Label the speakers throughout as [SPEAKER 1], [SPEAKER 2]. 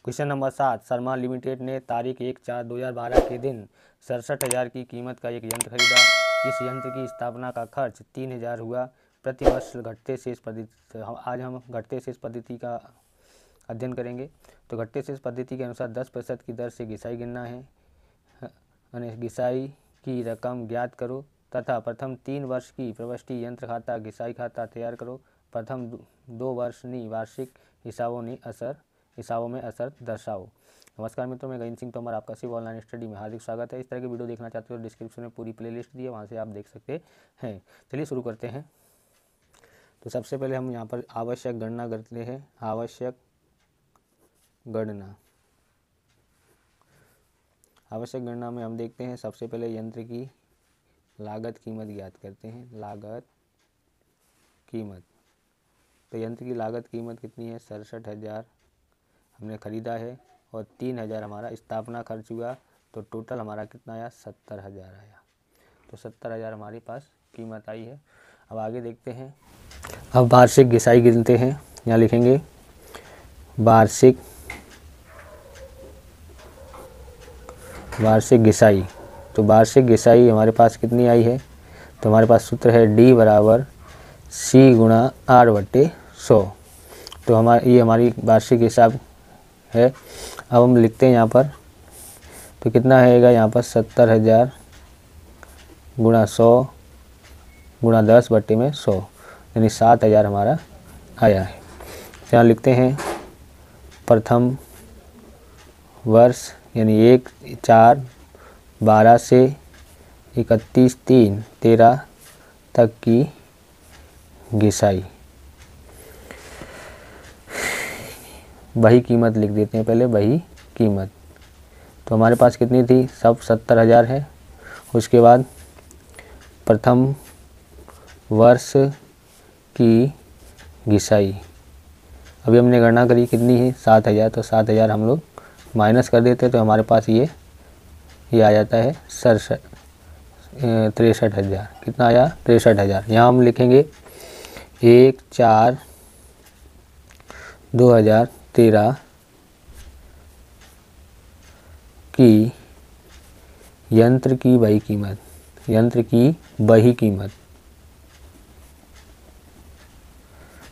[SPEAKER 1] Question number 7, Sharma limited ने तारीख 1/4/2012 के दिन 67,000 की कीमत का एक यंत्र खरीदा। इस यंत्र की स्थापना का खर्च 3,000 हुआ। प्रतिवर्ष घटते शेष पद्धति, आज हम घटते शेष पद्धति का अध्ययन करेंगे। तो घटते शेष पद्धति के अनुसार 10% की दर से घिसाई गिनना है। घिसाई की रकम ज्ञात करो तथा प्रथम 3 वर्ष की प्रविष्टि यंत्र खाता घिसाई खाता तैयार करो। प्रथम 2 वर्षनी वार्षिक हिसाबों में असर दर्शाओ। नमस्कार मित्रों, मैं गजेंद्र सिंह तोमर आपका शिव ऑनलाइन स्टडी में हार्दिक स्वागत है। इस तरह की वीडियो देखना चाहते हो तो डिस्क्रिप्शन में पूरी प्लेलिस्ट दी है, वहाँ से आप देख सकते हैं। चलिए शुरू करते हैं। तो सबसे पहले हम यहाँ पर आवश्यक गणना करते हैं। आवश्यक गणना में हम देखते हैं सबसे पहले यंत्र की लागत कीमत ज्ञात करते हैं। लागत कीमत, तो यंत्र की लागत कीमत कितनी है? 67,000 हमने ख़रीदा है और 3,000 हमारा स्थापना खर्च हुआ, तो टोटल हमारा कितना आया? 70,000 आया। तो 70,000 हमारे पास कीमत आई है। अब आगे देखते हैं। अब वार्षिक घिसाई गिनते हैं। यहाँ लिखेंगे वार्षिक घिसाई। तो वार्षिक घिसाई हमारे पास कितनी आई है? तो हमारे पास सूत्र है D = C × R/100। तो ये हमारी वार्षिक हिसाब है। अब हम लिखते हैं यहाँ पर, तो कितना आएगा यहाँ पर? 70,000 × 100 × 10/100, यानी 7,000 हमारा आया है। यहाँ लिखते हैं प्रथम वर्ष यानी 1/4/12 से 31/3/13 तक की घिसाई। वही कीमत लिख देते हैं पहले, वही कीमत। तो हमारे पास कितनी थी? सब 70,000 है। उसके बाद प्रथम वर्ष की घिसाई अभी हमने गणना करी, कितनी है? 7,000। तो 7,000 हम लोग माइनस कर देते तो हमारे पास ये आ जाता है 63,000। कितना आया? 63,000। यहाँ हम लिखेंगे 1/4/2013 की यंत्र की वही कीमत।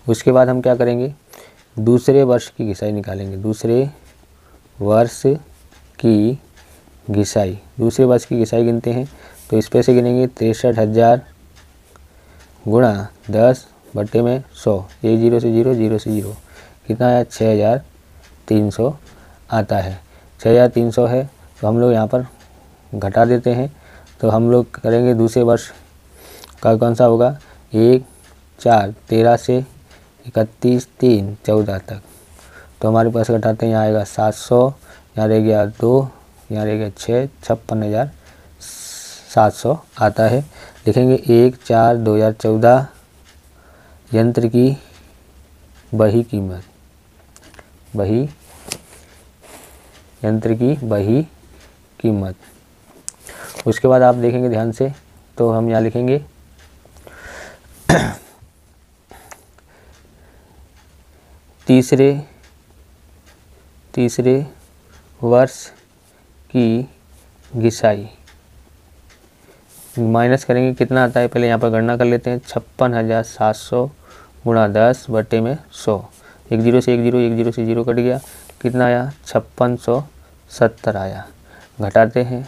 [SPEAKER 1] उसके बाद हम क्या करेंगे? दूसरे वर्ष की घिसाई निकालेंगे। दूसरे वर्ष की घिसाई गिनते हैं। तो इस पे से गिनेंगे 63,000 × 10/100। 0 से 0 कितना आया? 6,300 आता है। 6,300 है, तो हम लोग यहाँ पर घटा देते हैं। तो हम लोग करेंगे दूसरे वर्ष का कौन सा होगा? 1/4/13 से 31/3/14 तक। तो हमारे पास घटाते हैं, यहाँ आएगा 700, यहाँ रह गया 2, यहाँ रह गया 6, 56,700 आता है। लिखेंगे 1/4/2014 यंत्र की वही कीमत। उसके बाद आप देखेंगे ध्यान से, तो हम यहाँ लिखेंगे तीसरे वर्ष की घिसाई माइनस करेंगे, कितना आता है? पहले यहाँ पर गणना कर लेते हैं। 56,700 × 10/100। 10 से 0 कट गया, कितना आया? 5670 आया। घटाते हैं,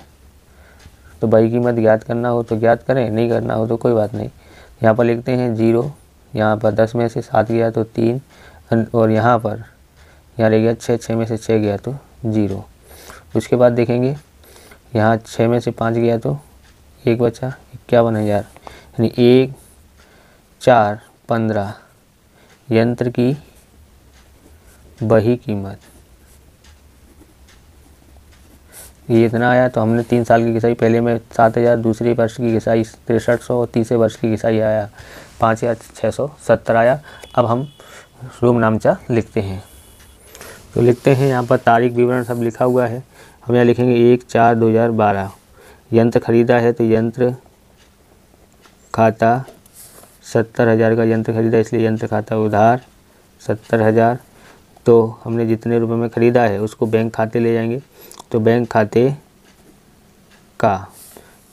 [SPEAKER 1] तो वही कीमत ज्ञात करना हो तो ज्ञात करें, नहीं करना हो तो कोई बात नहीं। यहाँ पर लिखते हैं 0, यहाँ पर 10 में से 7 गया तो 3, और यहाँ रह गया 6 में से 6 गया तो 0। उसके बाद देखेंगे यहाँ 6 में से 5 गया तो 1 बचा, 51,000, यानी 1/4/15 यंत्र की वही कीमत। ये इतना आया। तो हमने 3 साल की घिसाई, पहले में 7,000, दूसरे वर्ष की घिसाई 6300 और तीसरे वर्ष की घिसाई आया 5,670 आया। अब हम रूम नामचा लिखते हैं। तो लिखते हैं, यहाँ पर तारीख विवरण सब लिखा हुआ है। हम यहाँ लिखेंगे 1/4/2012 यंत्र खरीदा है, तो यंत्र खाता 70,000 का यंत्र खरीदा, इसलिए यंत्र खाता उधार 70,000। तो हमने जितने रुपए में ख़रीदा है उसको बैंक खाते ले जाएंगे। तो बैंक खाते का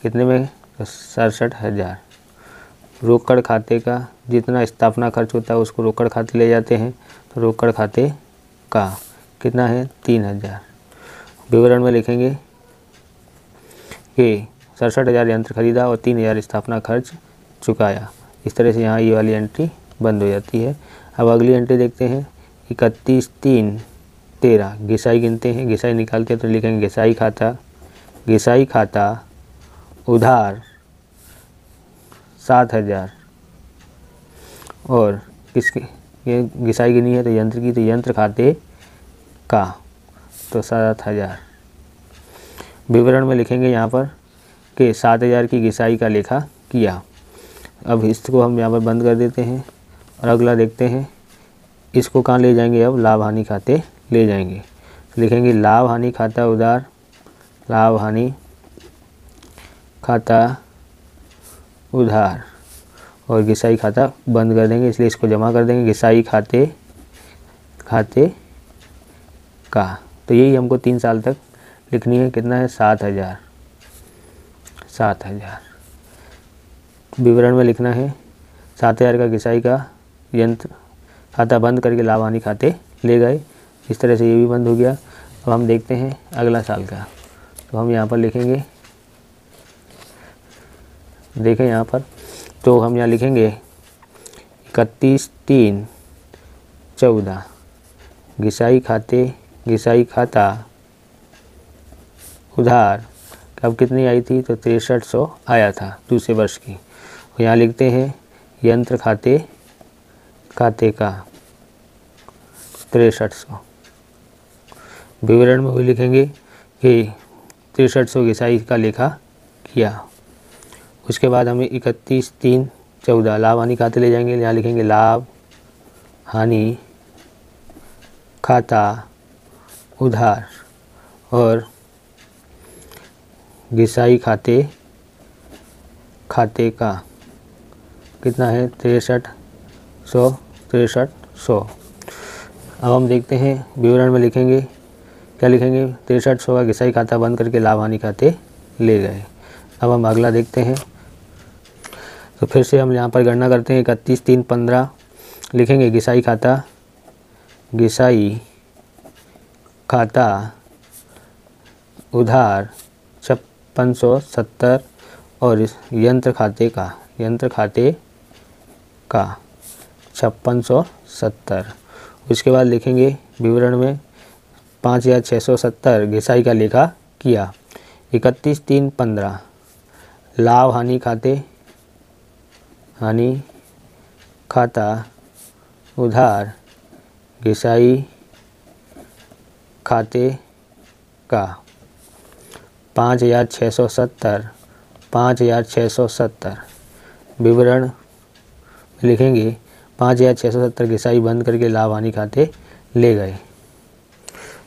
[SPEAKER 1] कितने में, 67,000। रोकड़ खाते का जितना स्थापना खर्च होता है उसको रोकड़ खाते ले जाते हैं, तो रोकड़ खाते का कितना है, 3,000। विवरण में लिखेंगे कि 67,000 यंत्र खरीदा और 3,000 स्थापना खर्च चुकाया। इस तरह से यहाँ ये वाली एंट्री बंद हो जाती है। अब अगली एंट्री देखते हैं, 31/3/13 घिसाई गिनते हैं, घिसाई निकालते हैं तो लिखेंगे घिसाई खाता उधार 7,000 और किसकी ये घिसाई गिनी है तो यंत्र की, तो यंत्र खाते का तो 7,000। विवरण में लिखेंगे यहाँ पर कि 7,000 की घिसाई का लेखा किया। अब इसको हम यहाँ पर बंद कर देते हैं और अगला देखते हैं, इसको कहाँ ले जाएंगे, अब लाभ हानि खाते ले जाएंगे। तो लिखेंगे लाभ हानि खाता उधार, लाभ हानि खाता उधार और घिसाई खाता बंद कर देंगे, इसलिए इसको जमा कर देंगे घिसाई खाते का। तो यही हमको 3 साल तक लिखनी है। कितना है, 7,000। विवरण में लिखना है 7,000 का घिसाई का यंत्र खाता बंद करके लाभ हानि खाते ले गए। इस तरह से ये भी बंद हो गया। अब हम देखते हैं अगला साल का, तो हम यहाँ पर लिखेंगे, देखें यहाँ पर, तो हम यहाँ लिखेंगे 31/3/14 घिसाई खाता उधार अब कितनी आई थी, तो 6300 आया था दूसरे वर्ष की। और यहाँ लिखते हैं यंत्र खाते का 6300। विवरण में भी लिखेंगे कि 6300 घिसाई का लेखा किया। उसके बाद हमें 31/3/14 लाभ हानि खाते ले जाएंगे। यहाँ लिखेंगे लाभ हानि खाता उधार और घिसाई खाते का कितना है, 6300। अब हम देखते हैं विवरण में लिखेंगे, क्या लिखेंगे, 6300 का घिसाई खाता बंद करके लाभ हानि खाते ले गए। अब हम अगला देखते हैं, तो फिर से हम यहाँ पर गणना करते हैं 31/3/15 लिखेंगे घिसाई खाता उधार 5670 और यंत्र खाते का 5670। उसके बाद लिखेंगे विवरण में 5,670 घिसाई का लेखा किया। 31/3/15 लाभ हानि खाता उधार घिसाई खाते का 5,670 विवरण लिखेंगे 5,670 घिसाई बंद करके लाभ हानि खाते ले गए।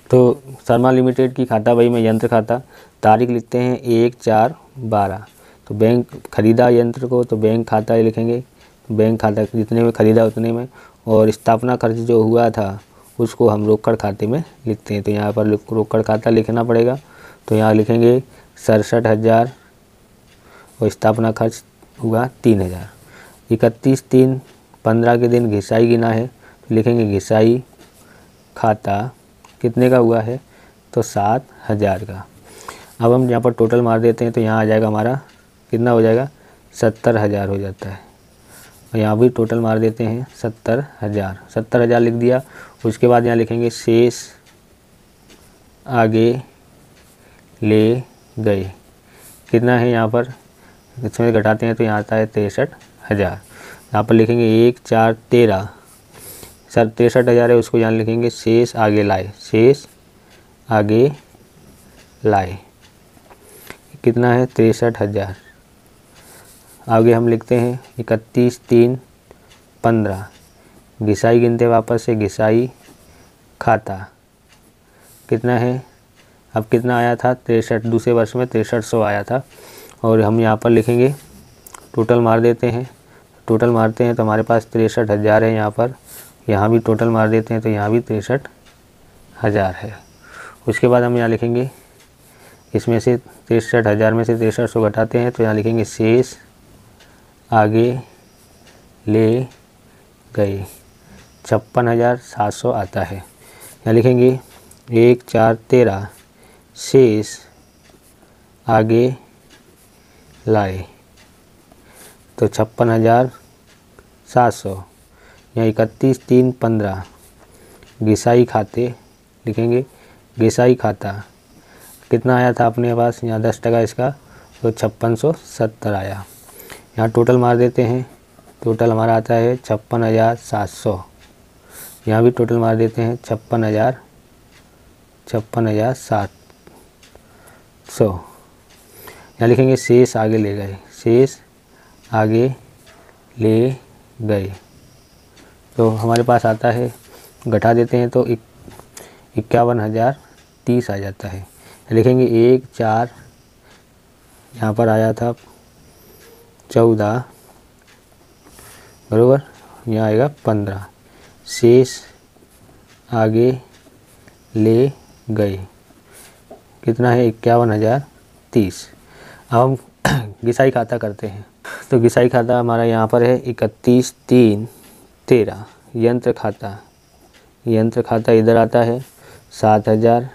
[SPEAKER 1] तो शर्मा लिमिटेड की खाता बही में यंत्र खाता, तारीख लिखते हैं 1/4/12। तो बैंक खरीदा यंत्र को तो बैंक खाता लिखेंगे, बैंक खाता जितने में खरीदा उतने में, और स्थापना खर्च जो हुआ था उसको हम रोकड़ खाते में लिखते हैं। तो यहाँ पर रोकड़ खाता लिखना पड़ेगा। तो यहाँ लिखेंगे 67,000 और स्थापना खर्च हुआ 3,000। 31/3/15 के दिन घिसाई गिना है, तो लिखेंगे घिसाई खाता कितने का हुआ है, तो 7,000 का। अब हम यहाँ पर टोटल मार देते हैं तो यहाँ आ जाएगा हमारा कितना हो जाएगा, 70,000 हो जाता है। और यहाँ भी टोटल मार देते हैं 70,000 लिख दिया। उसके बाद यहाँ लिखेंगे शेष आगे ले गए, कितना है यहाँ पर, इसमें घटाते हैं तो यहाँ आता है 63,000। यहाँ पर लिखेंगे 1/4/13 सर 63,000 है, उसको यहाँ लिखेंगे शेष आगे लाए, कितना है 63,000। आगे हम लिखते हैं 31/3/15 घिसाई गिनते वापस से घिसाई खाता कितना है, अब कितना आया था 63, दूसरे वर्ष में 6300 आया था। और हम यहाँ पर लिखेंगे टोटल मार देते हैं, टोटल मारते हैं तो हमारे पास 63,000 है यहाँ पर, यहाँ भी टोटल मार देते हैं तो यहाँ भी 63,000 है। उसके बाद हम यहाँ लिखेंगे, इसमें से 63,000 में से 6300 घटाते हैं तो यहाँ लिखेंगे शेष आगे ले गए 56,700 आता है। यहाँ लिखेंगे 1 4 13 शेष आगे लाए तो 56,700। यहाँ 31 3 15 घिसाई खाते लिखेंगे, घिसाई खाता कितना आया था अपने पास, यहाँ 10% इसका तो 5670 आया। यहाँ टोटल मार देते हैं, टोटल हमारा आता है 56,700। यहाँ भी टोटल मार देते हैं 56,700। यहाँ लिखेंगे शेष आगे ले गए, शेष आगे ले गए तो हमारे पास आता है, घटा देते हैं तो 51,030 आ जाता है। लिखेंगे 1 4 यहाँ पर आया था 14 बराबर, यहाँ आएगा 15 शेष आगे ले गए कितना है 51,030। अब हम घिसाई खाता करते हैं तो घिसाई खाता हमारा यहाँ पर है 31 3 13 यंत्र खाता, यंत्र खाता इधर आता है 7,000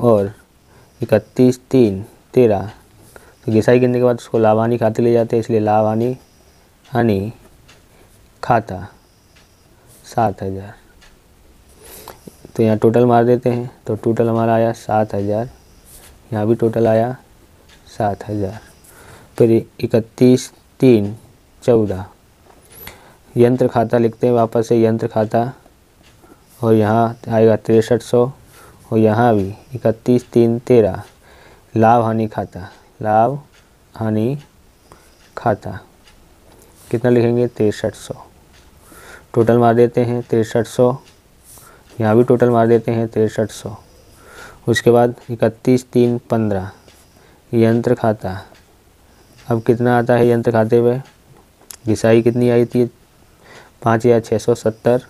[SPEAKER 1] और 31 3 13 तो घिसाई करने के बाद उसको लाभ हानि खाते ले जाते हैं, इसलिए लाभ हानि खाता 7,000। तो यहाँ टोटल मार देते हैं तो टोटल हमारा आया 7,000, यहाँ भी टोटल आया 7,000। फिर 31 3 14 यंत्र खाता लिखते हैं वापस से, यंत्र खाता और यहाँ आएगा 6300 और यहाँ भी 31 3 13 लाभ हानि खाता, लाभ हानि खाता कितना लिखेंगे 6300। टोटल मार देते हैं 6300, यहाँ भी टोटल मार देते हैं 6300। उसके बाद 31 3 15 यंत्र खाता, अब कितना आता है यंत्र खाते में, घिसाई कितनी आई थी 5,670,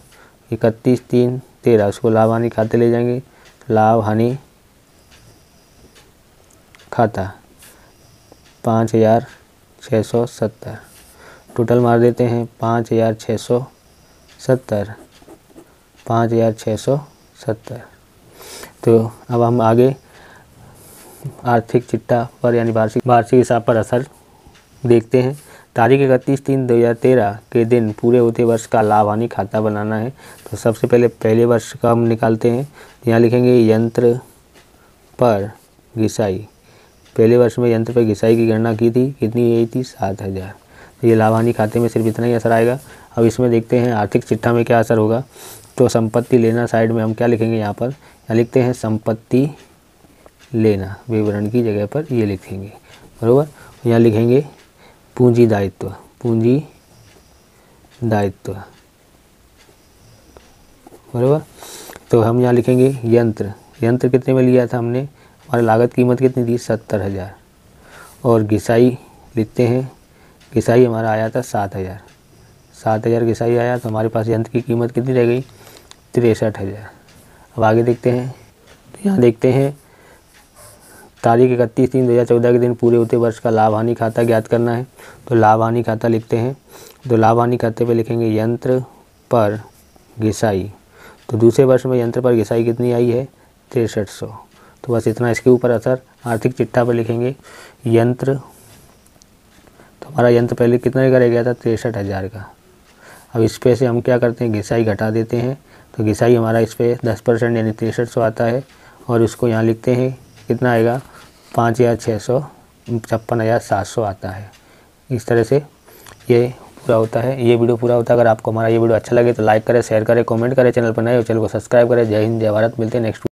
[SPEAKER 1] 31 3 13 उसको लाभ हानि खाते ले जाएंगे, लाभ हानि खाता 5,670। टोटल मार देते हैं 5,670, 5,670। तो अब हम आगे आर्थिक चिट्ठा पर यानी वार्षिक हिसाब पर असर देखते हैं। तारीख 31 3 2013 के दिन पूरे होते वर्ष का लाभ हानि खाता बनाना है। तो सबसे पहले वर्ष का हम निकालते हैं। यहाँ लिखेंगे यंत्र पर घिसाई, पहले वर्ष में यंत्र पर घिसाई की गणना की थी, कितनी आई थी 7,000। तो ये लाभ हानि खाते में सिर्फ इतना ही असर आएगा। अब इसमें देखते हैं आर्थिक चिट्ठा में क्या असर होगा। तो संपत्ति लेना साइड में हम क्या लिखेंगे, यहाँ पर यहाँ लिखते हैं संपत्ति लेना, विवरण की जगह पर ये लिखेंगे बराबर। यहाँ लिखेंगे पूंजी दायित्व, पूंजी दायित्व बराबर। तो हम यहाँ लिखेंगे यंत्र, यंत्र कितने में लिया था हमने, हमारी लागत कीमत कितनी थी 70,000। और घिसाई लिखते हैं, घिसाई हमारा आया था 7,000, 7,000 घिसाई आया। तो हमारे पास यंत्र की कीमत कितनी रह गई 63,000। अब आगे देखते हैं, तो यहाँ देखते हैं तारीख 31 3 2014 के दिन पूरे होते वर्ष का लाभ हानि खाता ज्ञात करना है। तो लाभ हानि खाता लिखते हैं। तो लाभ हानि खाते पे लिखेंगे यंत्र पर घिसाई। तो दूसरे वर्ष में यंत्र पर घिसाई कितनी आई है 6300। तो बस इतना इसके ऊपर असर। आर्थिक चिट्ठा पर लिखेंगे यंत्र, तो हमारा यंत्र पहले कितने का रह गया था 63,000 का। अब इस पे से हम क्या करते हैं, घिसाई घटा देते हैं। तो घिसाई हमारा इस पर 10% यानी 6300 आता है। और इसको यहाँ लिखते हैं कितना आएगा 5,600, 56,700 आता है। इस तरह से ये पूरा होता है, ये वीडियो पूरा होता है। अगर आपको हमारा ये वीडियो अच्छा लगे तो लाइक करें, शेयर करें, कमेंट करें, चैनल पर नए हो चैनल को सब्सक्राइब करें। जय हिंद, जय भारत। मिलते हैं नेक्स्ट